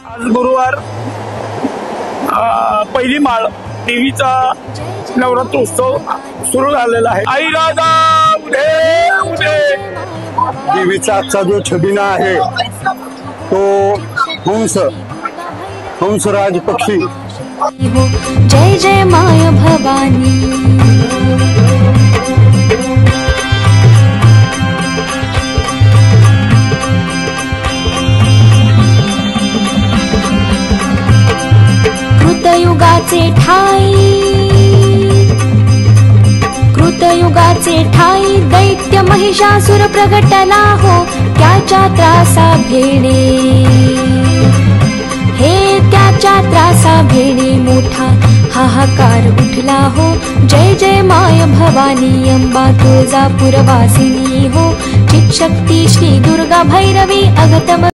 आज गुरुवार पहिली माळ देवीचा नवरात्रोत्सव सुरू झालेला आहे। आई राधा उदे उदे। देवीचा आजचा जो छबिना आहे तो हंसराज पक्षी। जय जय माय भवानी। कृतयुगाचे ठाई दैत्य महिषासुर प्रगटला हो त्याच्या त्रासा भेणे। हे त्याच्या त्रासा भेणे मोठा हाहाकार उठला हो। जय जय माय भवानी अंबा तुळजापूर वासिनी हो। चित्शक्ती श्री दुर्गा भैरवी अगतम